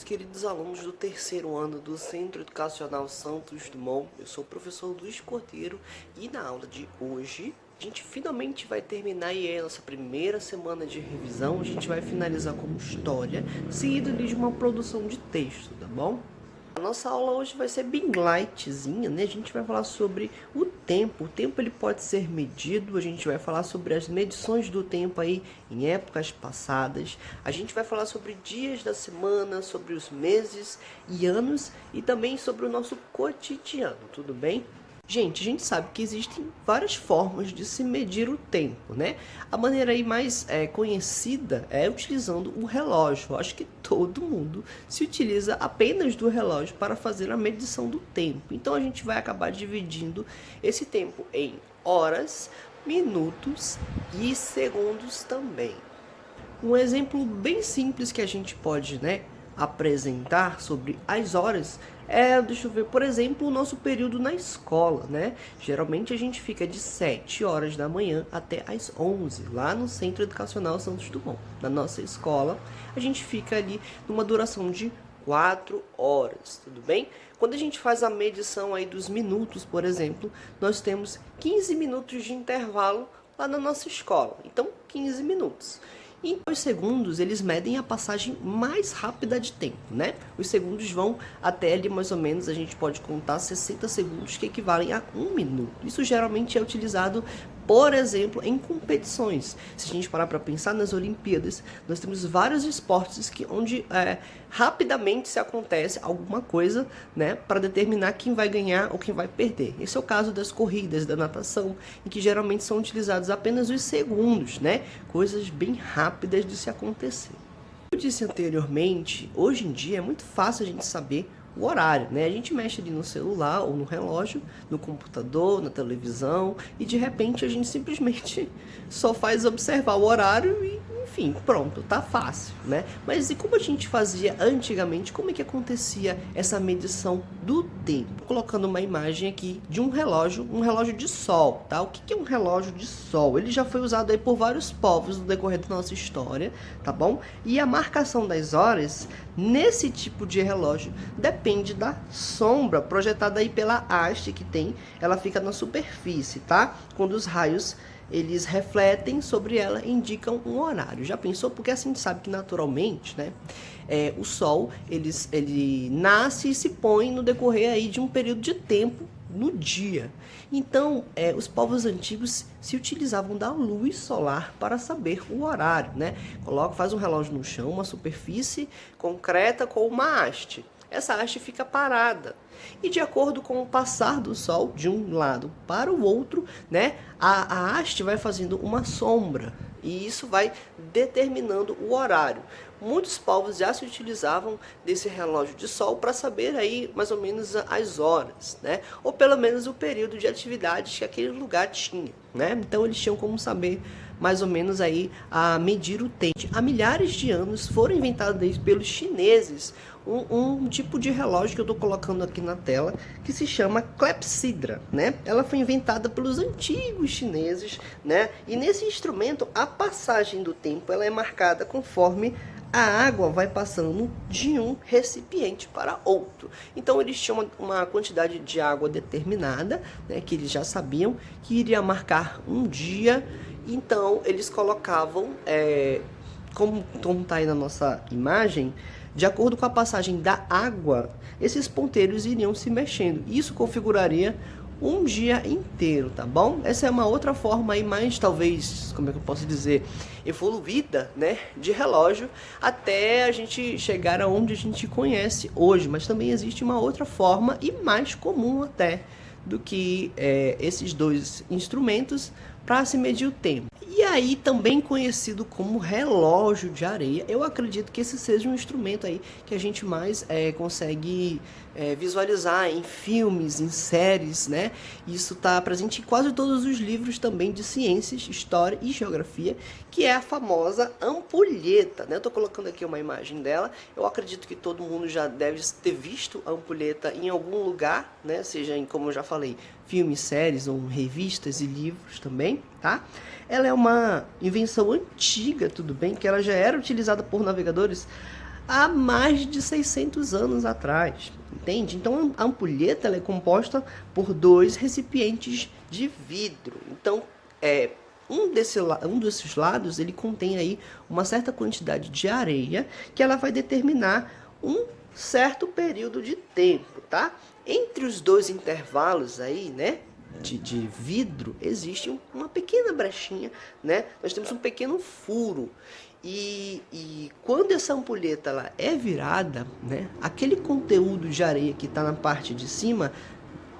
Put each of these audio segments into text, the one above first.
queridos alunos do terceiro ano do Centro Educacional Santos Dumont. Eu sou o professor Luiz Cordeiro e na aula de hoje a gente finalmente vai terminar aí a nossa primeira semana de revisão. A gente vai finalizar como história, seguido de uma produção de texto, tá bom? A nossa aula hoje vai ser bem lightzinha, né? A gente vai falar sobre o tempo. O tempo ele pode ser medido, a gente vai falar sobre as medições do tempo aí em épocas passadas. A gente vai falar sobre dias da semana, sobre os meses e anos e também sobre o nosso cotidiano, tudo bem? Gente, a gente sabe que existem várias formas de se medir o tempo, né? A maneira aí mais conhecida é utilizando o relógio. Eu acho que todo mundo se utiliza apenas do relógio para fazer a medição do tempo. Então a gente vai acabar dividindo esse tempo em horas, minutos e segundos também. Um exemplo bem simples que a gente pode, apresentar sobre as horas deixa eu ver, por exemplo, o nosso período na escola, né? Geralmente a gente fica de 7 horas da manhã até as 11, lá no Centro Educacional Santos Dumont. Na nossa escola, a gente fica ali numa duração de 4 horas, tudo bem? Quando a gente faz a medição aí dos minutos, por exemplo, nós temos 15 minutos de intervalo lá na nossa escola. Então, 15 minutos. E os segundos, eles medem a passagem mais rápida de tempo, né? Os segundos vão até ali mais ou menos, a gente pode contar 60 segundos, que equivalem a 1 minuto. Isso geralmente é utilizado, por exemplo, em competições. Se a gente parar para pensar nas Olimpíadas, nós temos vários esportes onde rapidamente se acontece alguma coisa, né, para determinar quem vai ganhar ou quem vai perder. Esse é o caso das corridas, da natação, em que geralmente são utilizados apenas os segundos, né, coisas bem rápidas de se acontecer. Como eu disse anteriormente, hoje em dia é muito fácil a gente saber o horário, né? A gente mexe ali no celular ou no relógio, no computador, na televisão e de repente a gente simplesmente só faz observar o horário e, enfim, pronto, tá fácil, né? Mas e como a gente fazia antigamente? Como é que acontecia essa medição do tempo? Colocando uma imagem aqui de um relógio de sol, tá? O que é um relógio de sol? Ele já foi usado aí por vários povos no decorrer da nossa história, tá bom? E a marcação das horas nesse tipo de relógio depende da sombra projetada aí pela haste que tem, ela fica na superfície, tá? Quando os raios eles refletem sobre ela, indicam um horário. Já pensou? Porque assim a gente sabe que naturalmente, né, o Sol ele nasce e se põe no decorrer aí de um período de tempo no dia. Então, os povos antigos se utilizavam da luz solar para saber o horário, né? Faz um relógio no chão, uma superfície concreta com uma haste. Essa haste fica parada. E de acordo com o passar do Sol de um lado para o outro, né, a haste vai fazendo uma sombra. E isso vai determinando o horário. Muitos povos já se utilizavam desse relógio de sol para saber aí mais ou menos as horas, né? Ou pelo menos o período de atividades que aquele lugar tinha, né? Então eles tinham como saber mais ou menos aí a medir o tempo. Há milhares de anos foram inventados pelos chineses um tipo de relógio que eu estou colocando aqui na tela, que se chama clepsydra, né? Ela foi inventada pelos antigos chineses, né? E nesse instrumento, a passagem do tempo ela é marcada conforme a água vai passando de um recipiente para outro. Então eles tinham uma quantidade de água determinada, né, que eles já sabiam que iria marcar um dia. Então eles colocavam, como está aí na nossa imagem, de acordo com a passagem da água, esses ponteiros iriam se mexendo. Isso configuraria um dia inteiro, tá bom? Essa é uma outra forma aí mais, talvez, como é que eu posso dizer, evoluída, né, de relógio, até a gente chegar aonde a gente conhece hoje. Mas também existe uma outra forma e mais comum até do que esses dois instrumentos para se medir o tempo. E aí também conhecido como relógio de areia. Eu acredito que esse seja um instrumento aí que a gente mais consegue visualizar em filmes, em séries, né? Isso está presente em quase todos os livros também de ciências, história e geografia, que é a famosa ampulheta, né? Eu tô colocando aqui uma imagem dela. Eu acredito que todo mundo já deve ter visto a ampulheta em algum lugar, né? Seja em, como eu já falei, filmes, séries ou revistas e livros também, tá? Ela é uma invenção antiga, tudo bem, que ela já era utilizada por navegadores há mais de 600 anos atrás, entende? Então a ampulheta ela é composta por dois recipientes de vidro. Então um desses lados ele contém aí uma certa quantidade de areia que ela vai determinar um certo período de tempo, tá? Entre os dois intervalos aí, né, de vidro, existe uma pequena brechinha, né? Nós temos um pequeno furo. E quando essa ampulheta ela é virada, né, aquele conteúdo de areia que está na parte de cima,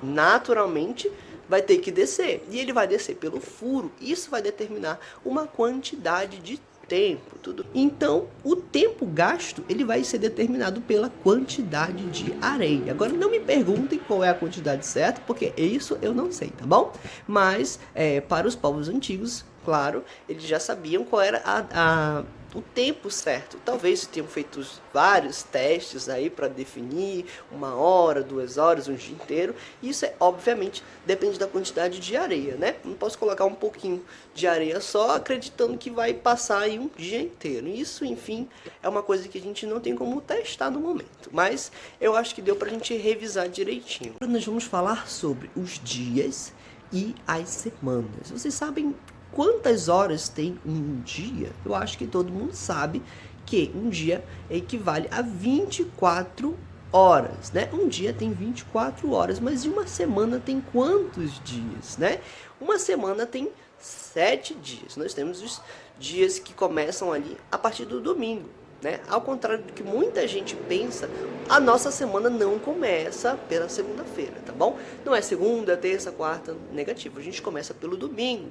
naturalmente vai ter que descer. E ele vai descer pelo furo. Isso vai determinar uma quantidade de tempo, tudo. Então, o tempo gasto, ele vai ser determinado pela quantidade de areia. Agora, não me perguntem qual é a quantidade certa, porque isso eu não sei, tá bom? Mas, para os povos antigos, claro, eles já sabiam qual era o tempo certo. Talvez tenham feito vários testes aí para definir 1 hora, 2 horas, um dia inteiro. Isso obviamente depende da quantidade de areia, né? Não posso colocar um pouquinho de areia só acreditando que vai passar aí um dia inteiro. Isso, enfim, é uma coisa que a gente não tem como testar no momento. Mas eu acho que deu pra gente revisar direitinho. Agora nós vamos falar sobre os dias e as semanas. Vocês sabem quantas horas tem um dia? Eu acho que todo mundo sabe que um dia equivale a 24 horas, né? Um dia tem 24 horas, mas uma semana tem quantos dias, né? Uma semana tem 7 dias. Nós temos os dias que começam ali a partir do domingo, né? Ao contrário do que muita gente pensa, a nossa semana não começa pela segunda-feira, tá bom? Não é segunda, terça, quarta, negativo. A gente começa pelo domingo.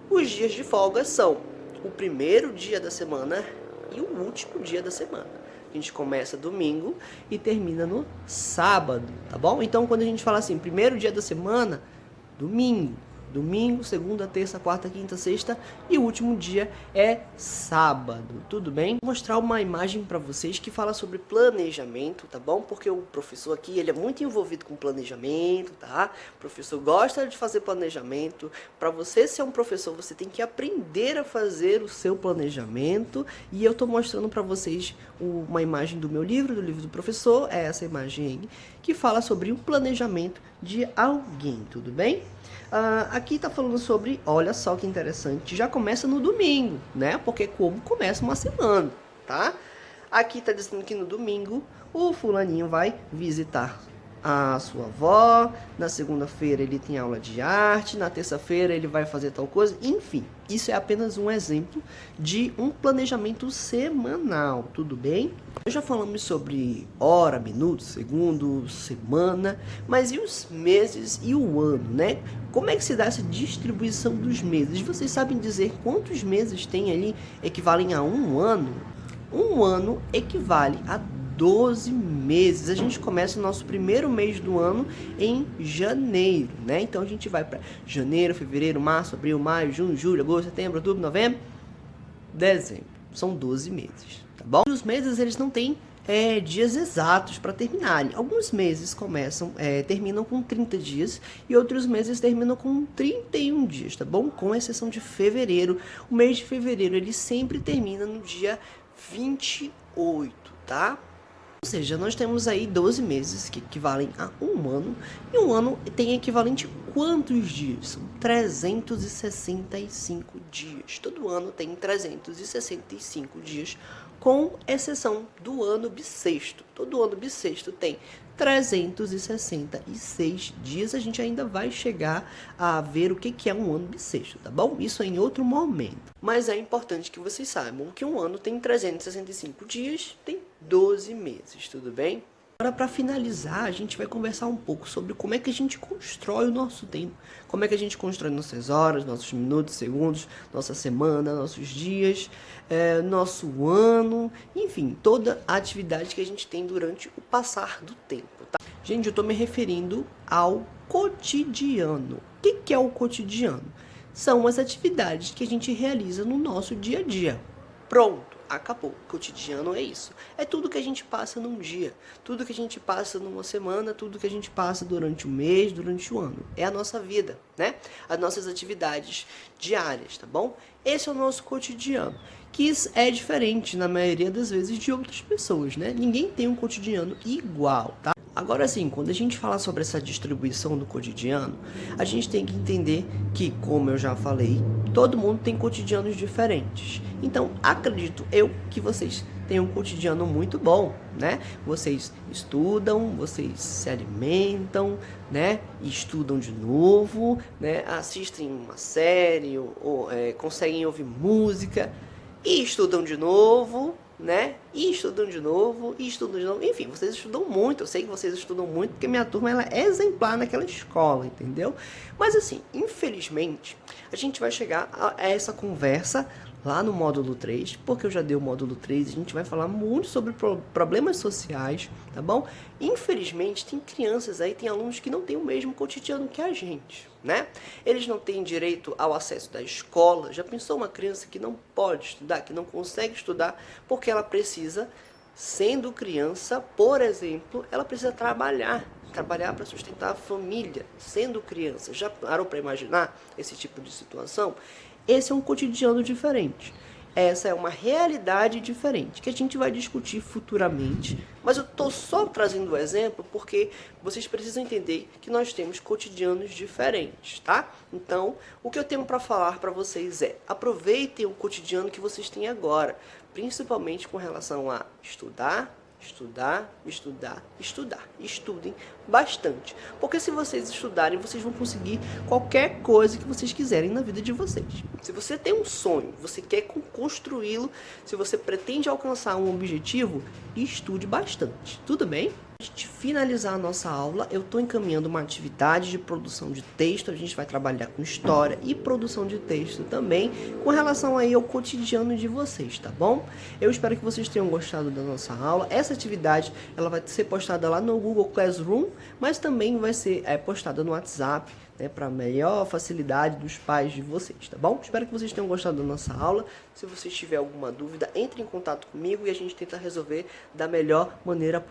Os dias de folga são o primeiro dia da semana e o último dia da semana. A gente começa domingo e termina no sábado, tá bom? Então, quando a gente fala assim, primeiro dia da semana, domingo. Domingo, segunda, terça, quarta, quinta, sexta e o último dia é sábado, tudo bem? Vou mostrar uma imagem para vocês que fala sobre planejamento, tá bom? Porque o professor aqui, ele é muito envolvido com planejamento, tá? O professor gosta de fazer planejamento. Para você ser um professor, você tem que aprender a fazer o seu planejamento. E eu tô mostrando para vocês uma imagem do meu livro, do livro do professor, é essa imagem aí, que fala sobre o planejamento de alguém, tudo bem? Aqui tá falando sobre, olha só que interessante, já começa no domingo, né? Porque como começa uma semana, tá? Aqui tá dizendo que no domingo o fulaninho vai visitar a sua avó, na segunda-feira ele tem aula de arte, na terça-feira ele vai fazer tal coisa, enfim, isso é apenas um exemplo de um planejamento semanal, tudo bem? Nós já falamos sobre hora, minuto, segundo, semana, mas e os meses e o ano, né? Como é que se dá essa distribuição dos meses? Vocês sabem dizer quantos meses tem ali equivalem a um ano? Um ano equivale a 12 meses. A gente começa o nosso primeiro mês do ano em janeiro, né? Então a gente vai para janeiro, fevereiro, março, abril, maio, junho, julho, agosto, setembro, outubro, novembro, dezembro. São 12 meses, tá bom? E os meses eles não têm dias exatos para terminarem. Alguns meses terminam com 30 dias e outros meses terminam com 31 dias, tá bom? Com exceção de fevereiro. O mês de fevereiro ele sempre termina no dia 28, tá? Ou seja, nós temos aí 12 meses que equivalem a um ano. E um ano tem equivalente a quantos dias? São 365 dias. Todo ano tem 365 dias, com exceção do ano bissexto. Todo ano bissexto tem 366 dias. A gente ainda vai chegar a ver o que é um ano bissexto, tá bom? Isso é em outro momento. Mas é importante que vocês saibam que um ano tem 365 dias, tem 12 meses, tudo bem? Agora, para finalizar, a gente vai conversar um pouco sobre como é que a gente constrói o nosso tempo. Como é que a gente constrói nossas horas, nossos minutos, segundos, nossa semana, nossos dias, nosso ano, enfim, toda a atividade que a gente tem durante o passar do tempo, tá? Gente, eu estou me referindo ao cotidiano. O que é o cotidiano? São as atividades que a gente realiza no nosso dia a dia. Pronto, acabou. Cotidiano é isso. É tudo que a gente passa num dia, tudo que a gente passa numa semana, tudo que a gente passa durante o mês, durante o ano. É a nossa vida, né? As nossas atividades diárias, tá bom? Esse é o nosso cotidiano, que é diferente na maioria das vezes de outras pessoas, né? Ninguém tem um cotidiano igual, tá? Agora sim, quando a gente fala sobre essa distribuição do cotidiano, a gente tem que entender que, como eu já falei, todo mundo tem cotidianos diferentes. Então, acredito eu que vocês têm um cotidiano muito bom, né? Vocês estudam, vocês se alimentam, né? E estudam de novo, né? Assistem uma série ou conseguem ouvir música e estudam de novo, né? E estudam de novo, e estudam de novo. Enfim, vocês estudam muito. Eu sei que vocês estudam muito, porque minha turma ela é exemplar naquela escola, entendeu? Mas assim, infelizmente, a gente vai chegar a essa conversa lá no módulo 3, porque eu já dei o módulo 3, a gente vai falar muito sobre problemas sociais, tá bom? Infelizmente, tem crianças aí, tem alunos que não têm o mesmo cotidiano que a gente, né? Eles não têm direito ao acesso da escola. Já pensou uma criança que não pode estudar, que não consegue estudar, porque ela precisa, sendo criança, por exemplo, ela precisa trabalhar para sustentar a família, sendo criança. Já parou para imaginar esse tipo de situação? Esse é um cotidiano diferente. Essa é uma realidade diferente, que a gente vai discutir futuramente. Mas eu estou só trazendo o exemplo porque vocês precisam entender que nós temos cotidianos diferentes, tá? Então, o que eu tenho para falar para vocês é: aproveitem o cotidiano que vocês têm agora, principalmente com relação a estudar, estudar, estudar, estudar. Estudem bastante. Porque se vocês estudarem, vocês vão conseguir qualquer coisa que vocês quiserem na vida de vocês. Se você tem um sonho, você quer construí-lo, se você pretende alcançar um objetivo, estude bastante. Tudo bem? Antes de finalizar a nossa aula, eu estou encaminhando uma atividade de produção de texto. A gente vai trabalhar com história e produção de texto também, com relação aí ao cotidiano de vocês, tá bom? Eu espero que vocês tenham gostado da nossa aula. Essa atividade ela vai ser postada lá no Google Classroom, mas também vai ser postada no WhatsApp, né, para melhor facilidade dos pais de vocês, tá bom? Espero que vocês tenham gostado da nossa aula. Se vocês tiverem alguma dúvida, entre em contato comigo e a gente tenta resolver da melhor maneira possível.